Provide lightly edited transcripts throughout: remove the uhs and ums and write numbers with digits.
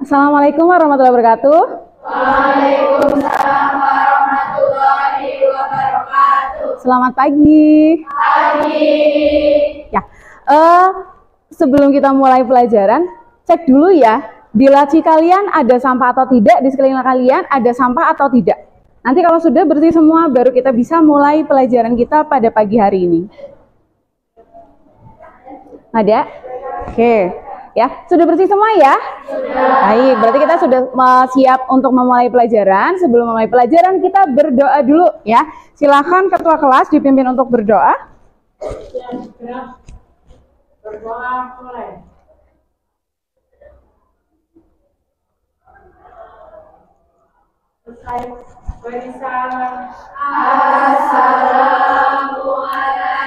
Assalamualaikum warahmatullahi wabarakatuh. Waalaikumsalam warahmatullahi wabarakatuh. Selamat pagi. Pagi. Ya, sebelum kita mulai pelajaran, cek dulu ya, di laci kalian ada sampah atau tidak, di sekeliling kalian ada sampah atau tidak. Nanti kalau sudah bersih semua, baru kita bisa mulai pelajaran kita pada pagi hari ini. Ada? Oke. Ya, sudah bersih semua ya? Sudah. Baik, berarti kita sudah siap untuk memulai pelajaran. Sebelum memulai pelajaran, kita berdoa dulu ya. Silakan ketua kelas dipimpin untuk berdoa. Berdoa mulai.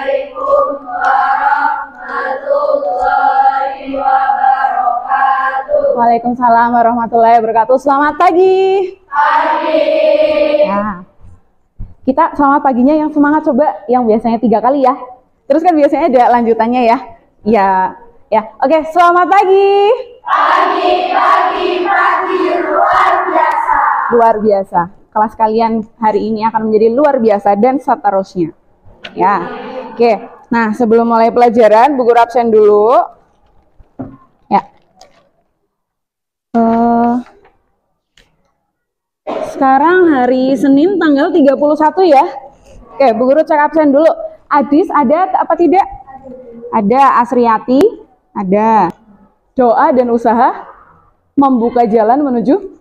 Assalamualaikum warahmatullahi wabarakatuh. Waalaikumsalam warahmatullahi wabarakatuh. Selamat pagi. Pagi. Ya. Kita selamat paginya yang semangat, coba yang biasanya 3 kali ya. Terus kan biasanya ada lanjutannya ya. Ya. Oke, selamat pagi. Pagi luar biasa. Luar biasa. Kelas kalian hari ini akan menjadi luar biasa dan seterusnya. Ya. Oke. Nah, sebelum mulai pelajaran, Bu Guru absen dulu. Ya. Sekarang hari Senin tanggal 31 ya. Oke, Bu Guru cek absen dulu. Adis ada apa tidak? Ada. Asriati ada. Doa dan usaha membuka jalan menuju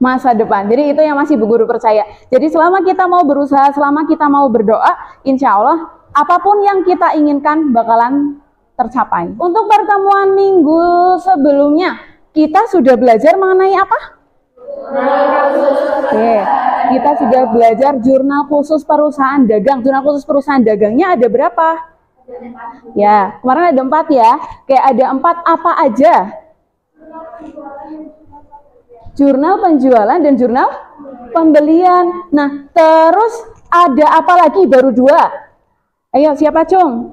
masa depan. Jadi itu yang masih Bu Guru percaya. Jadi selama kita mau berusaha, selama kita mau berdoa, insya Allah apapun yang kita inginkan bakalan tercapai. Untuk pertemuan minggu sebelumnya, kita sudah belajar mengenai apa? Oke, kita sudah belajar jurnal khusus perusahaan dagang. Jurnal khusus perusahaan dagangnya ada berapa? Ya, kemarin ada 4 ya. Kayak ada 4 apa aja? Jurnal penjualan dan jurnal pembelian. Nah, terus ada apa lagi? Baru 2. Ayo, siapa Cung?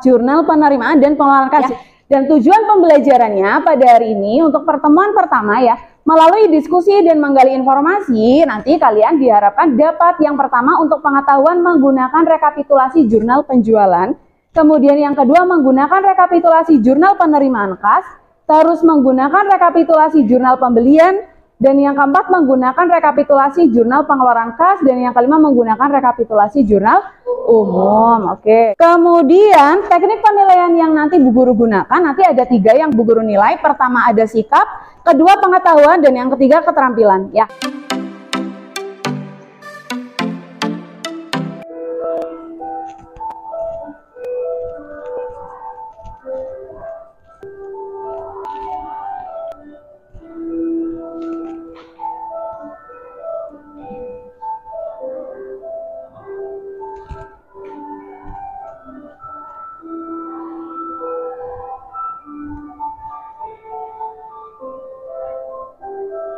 Jurnal penerimaan dan pengeluaran kas. Dan tujuan pembelajarannya pada hari ini untuk pertemuan pertama ya, melalui diskusi dan menggali informasi, nanti kalian diharapkan dapat yang pertama untuk pengetahuan menggunakan rekapitulasi jurnal penjualan, kemudian yang kedua menggunakan rekapitulasi jurnal penerimaan kas, terus menggunakan rekapitulasi jurnal pembelian, dan yang keempat menggunakan rekapitulasi jurnal pengeluaran kas, dan yang kelima menggunakan rekapitulasi jurnal umum. Oke. Kemudian teknik penilaian yang nanti Bu Guru gunakan, nanti ada 3 yang Bu Guru nilai. Pertama ada sikap, kedua pengetahuan, dan yang ketiga keterampilan ya.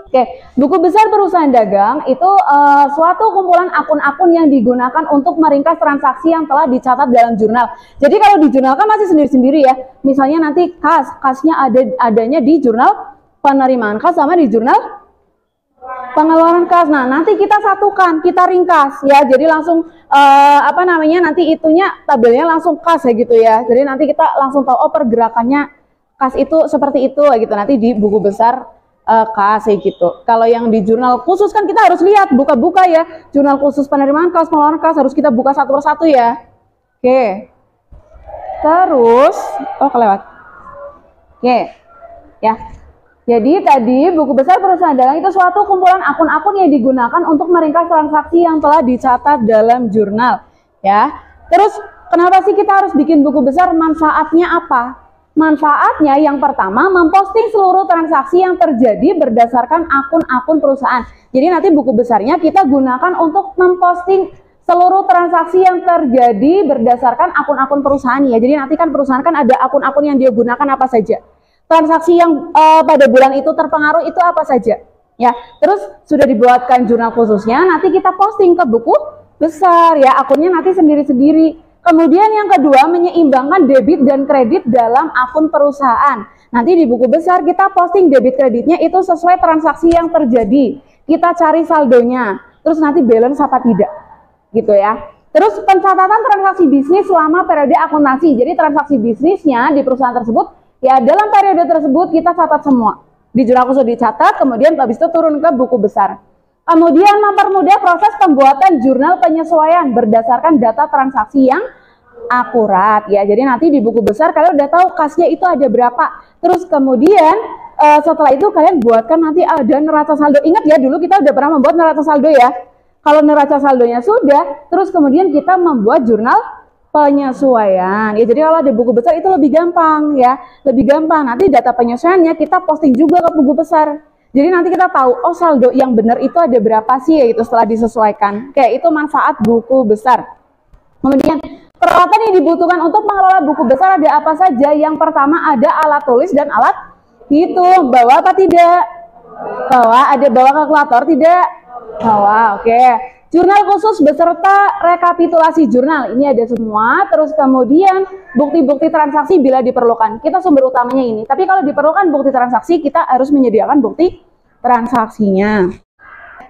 Oke, buku besar perusahaan dagang itu suatu kumpulan akun-akun yang digunakan untuk meringkas transaksi yang telah dicatat dalam jurnal. Jadi kalau di jurnal kan masih sendiri-sendiri ya. Misalnya nanti kasnya adanya di jurnal penerimaan kas sama di jurnal pengeluaran kas. Nah, nanti kita satukan, kita ringkas ya. Jadi langsung nanti itunya tabelnya langsung kas ya gitu ya. Jadi nanti kita langsung tahu oh pergerakannya kas itu seperti itu gitu. Nanti di buku besar kas gitu. Kalau yang di jurnal khusus kan kita harus lihat buka-buka ya. Jurnal khusus penerimaan kas, pengeluaran kas harus kita buka satu persatu ya. Oke. Terus kelewat. Oke. Ya. Jadi tadi buku besar perusahaan dagang itu suatu kumpulan akun-akun yang digunakan untuk meringkas transaksi yang telah dicatat dalam jurnal ya. Terus kenapa sih kita harus bikin buku besar? Manfaatnya apa? Manfaatnya yang pertama memposting seluruh transaksi yang terjadi berdasarkan akun-akun perusahaan. Jadi nanti buku besarnya kita gunakan untuk memposting seluruh transaksi yang terjadi berdasarkan akun-akun perusahaan ya. Jadi nanti kan perusahaan kan ada akun-akun yang dia gunakan apa saja. Transaksi yang pada bulan itu terpengaruh itu apa saja. Ya, terus sudah dibuatkan jurnal khususnya, nanti kita posting ke buku besar ya, akunnya nanti sendiri-sendiri. Kemudian yang kedua, menyeimbangkan debit dan kredit dalam akun perusahaan. Nanti di buku besar kita posting debit kreditnya itu sesuai transaksi yang terjadi. Kita cari saldonya, terus nanti balance apa tidak, gitu ya. Terus pencatatan transaksi bisnis selama periode akuntansi. Jadi transaksi bisnisnya di perusahaan tersebut, ya dalam periode tersebut kita catat semua. Di jurnal khusus dicatat, kemudian habis itu turun ke buku besar. Kemudian mempermudah proses pembuatan jurnal penyesuaian berdasarkan data transaksi yang akurat ya. Jadi nanti di buku besar kalian udah tahu kasnya itu ada berapa. Terus kemudian setelah itu kalian buatkan nanti ada neraca saldo. Ingat ya, dulu kita udah pernah membuat neraca saldo ya. Kalau neraca saldonya sudah, terus kemudian kita membuat jurnal penyesuaian. Ya, jadi kalau di buku besar itu lebih gampang ya, lebih gampang. Nanti data penyesuaiannya kita posting juga ke buku besar. Jadi nanti kita tahu, oh saldo yang benar itu ada berapa sih ya itu setelah disesuaikan. Oke, itu manfaat buku besar. Kemudian peralatan yang dibutuhkan untuk mengelola buku besar ada apa saja? Yang pertama ada alat tulis dan alat hitung. Bawa apa tidak? Bawa kalkulator tidak? Bawa, oke. Jurnal khusus beserta rekapitulasi jurnal. Ini ada semua. Terus kemudian bukti-bukti transaksi bila diperlukan. Kita sumber utamanya ini. Tapi kalau diperlukan bukti transaksi, kita harus menyediakan bukti transaksinya.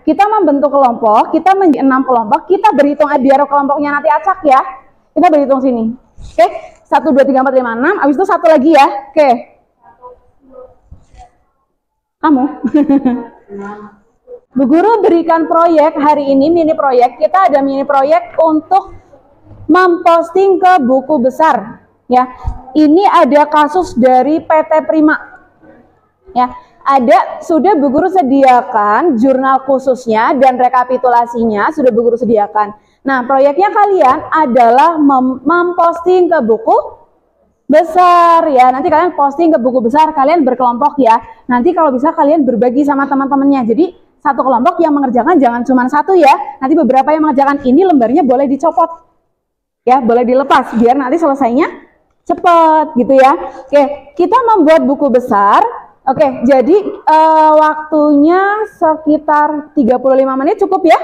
Kita membentuk kelompok, kita menjadi 6 kelompok, kita berhitung biar kelompoknya nanti acak ya. Kita berhitung sini. Oke, 1, 2, 3, 4, 5, 6. Habis itu satu lagi ya. Oke. Kamu. Bu Guru berikan proyek hari ini, mini proyek. Kita ada mini proyek untuk memposting ke buku besar. Ya, ini ada kasus dari PT Prima. Ya, sudah Bu Guru sediakan jurnal khususnya dan rekapitulasinya sudah Bu Guru sediakan. Nah, proyeknya kalian adalah memposting ke buku besar ya. Nanti kalian posting ke buku besar, kalian berkelompok ya. Nanti kalau bisa kalian berbagi sama teman-temannya. Jadi satu kelompok yang mengerjakan jangan cuma satu ya. Nanti beberapa yang mengerjakan, ini lembarnya boleh dicopot. Ya, boleh dilepas biar nanti selesainya cepat gitu ya. Oke, kita membuat buku besar. Oke, jadi waktunya sekitar 35 menit cukup ya?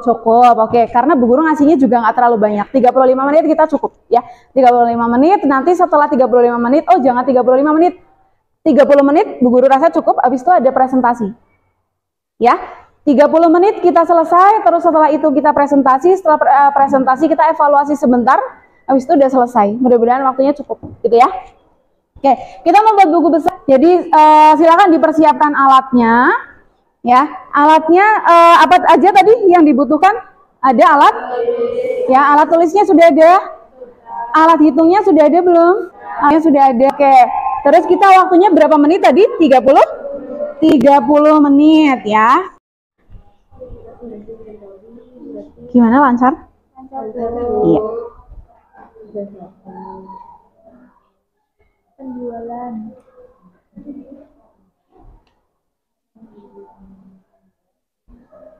Cukup, oke. Karena Bu Guru ngasihnya juga nggak terlalu banyak. 35 menit kita cukup ya. 35 menit, nanti setelah 35 menit, oh jangan 35 menit. 30 menit Bu Guru rasa cukup, habis itu ada presentasi. Ya, 30 menit kita selesai, terus setelah itu kita presentasi, setelah presentasi kita evaluasi sebentar, habis itu udah selesai. Mudah-mudahan waktunya cukup, gitu ya. Oke, kita membuat buku besar. Jadi silakan dipersiapkan alatnya, ya. Alatnya apa aja tadi yang dibutuhkan? Ada alat, ya. Alat tulisnya sudah ada. Alat hitungnya sudah ada belum? Alatnya sudah ada. Oke. Terus kita waktunya berapa menit tadi? 30 menit ya. Gimana, lancar? Iya. Penjualan.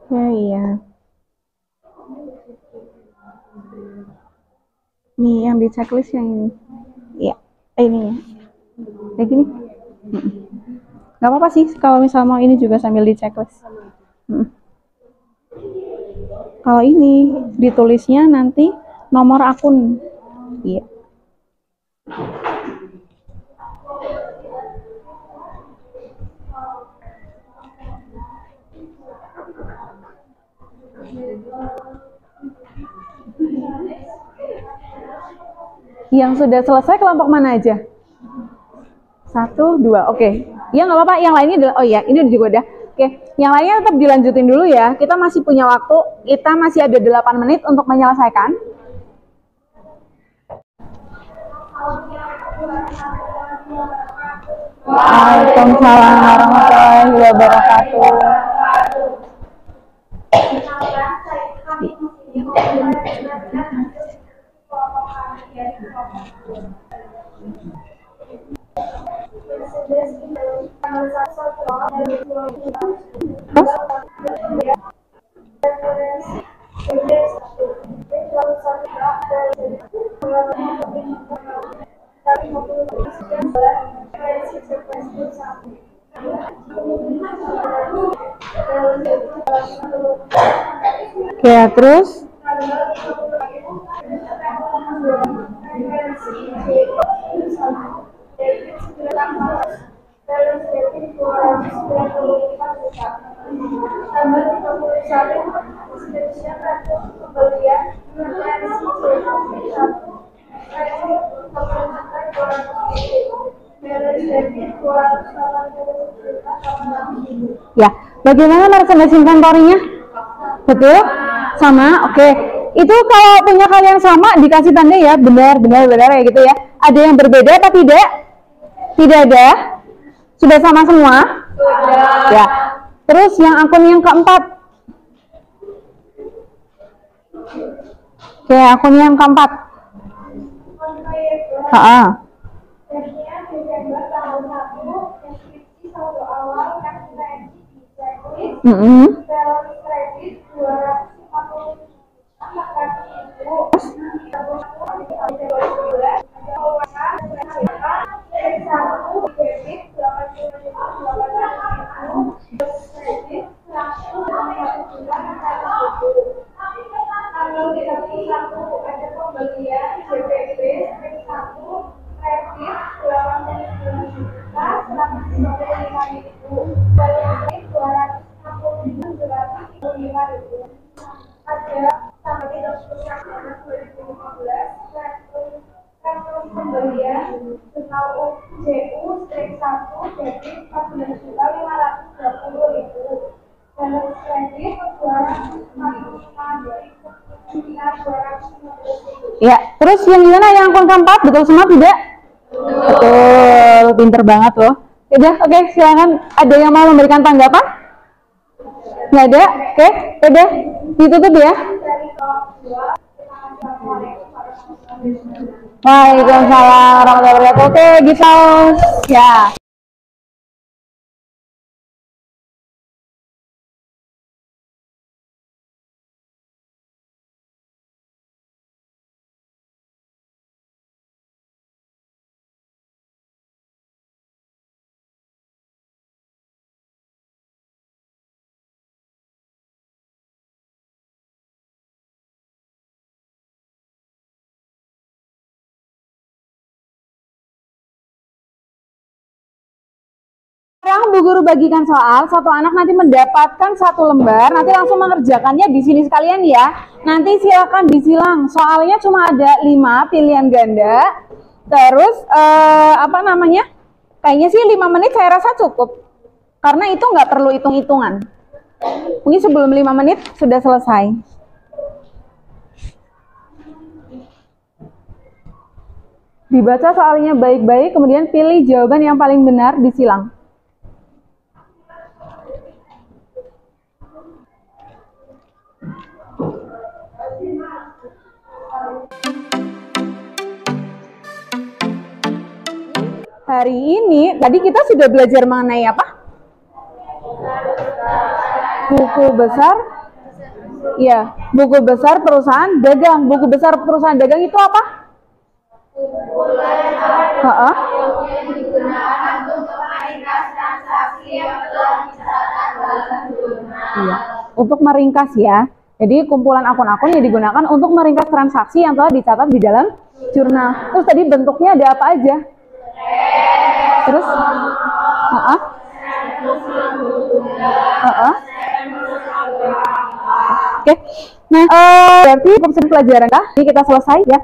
Ya, iya. Nih yang di checklist yang ini. Iya, ini ya. Kayak gini. Gak apa-apa sih kalau misal mau ini juga sambil di checklist. Kalau ini ditulisnya nanti nomor akun. Iya. Yang sudah selesai kelompok mana aja? 1, 2, oke. Ya nggak apa-apa, yang lainnya, oh ya, ini juga udah. Oke, yang lainnya tetap dilanjutin dulu ya. Kita masih punya waktu, kita masih ada 8 menit untuk menyelesaikan. Waalaikumsalam warahmatullahi wabarakatuh. Ya, terus Nomor 31 perselisihan ratu pembelian referensi C1 Ya, bagaimana merchandise inventory-nya? Betul? Sama? Oke. Itu kalau punya kalian sama dikasih tanda ya, benar ya gitu ya. Ada yang berbeda apa tidak? Tidak ada? Sudah sama semua? Sudah. Ya. Terus yang akun yang keempat. Oke, akun yang keempat. Desember tahun 1, deskripsi saldo awal kartu kredit di checklist, balance kredit 250 Ya, terus yang gimana yang akun keempat? Betul semua tidak? Betul, pinter banget loh. Udah, oke, silakan. Ada yang mau memberikan tanggapan? Nggak ada? Oke, udah, ditutup ya. Waalaikumsalam warahmatullahi wabarakatuh. Oke, gitu. Ya. Sekarang Bu Guru bagikan soal, satu anak nanti mendapatkan satu lembar, nanti langsung mengerjakannya di sini sekalian ya. Nanti silakan disilang, soalnya cuma ada 5 pilihan ganda. Terus apa namanya? Kayaknya sih 5 menit saya rasa cukup. Karena itu nggak perlu hitung-hitungan. Mungkin sebelum 5 menit sudah selesai. Dibaca soalnya baik-baik, kemudian pilih jawaban yang paling benar, disilang. Hari ini, tadi kita sudah belajar mengenai apa? Buku besar, ya, buku besar perusahaan dagang. Buku besar perusahaan dagang itu apa? Iya, untuk meringkas ya. Jadi kumpulan akun-akun yang digunakan untuk meringkas transaksi yang telah dicatat di dalam jurnal. Terus tadi bentuknya ada apa aja? Terus, Oke. Nah, berarti cukup pelajaran ini kita selesai ya.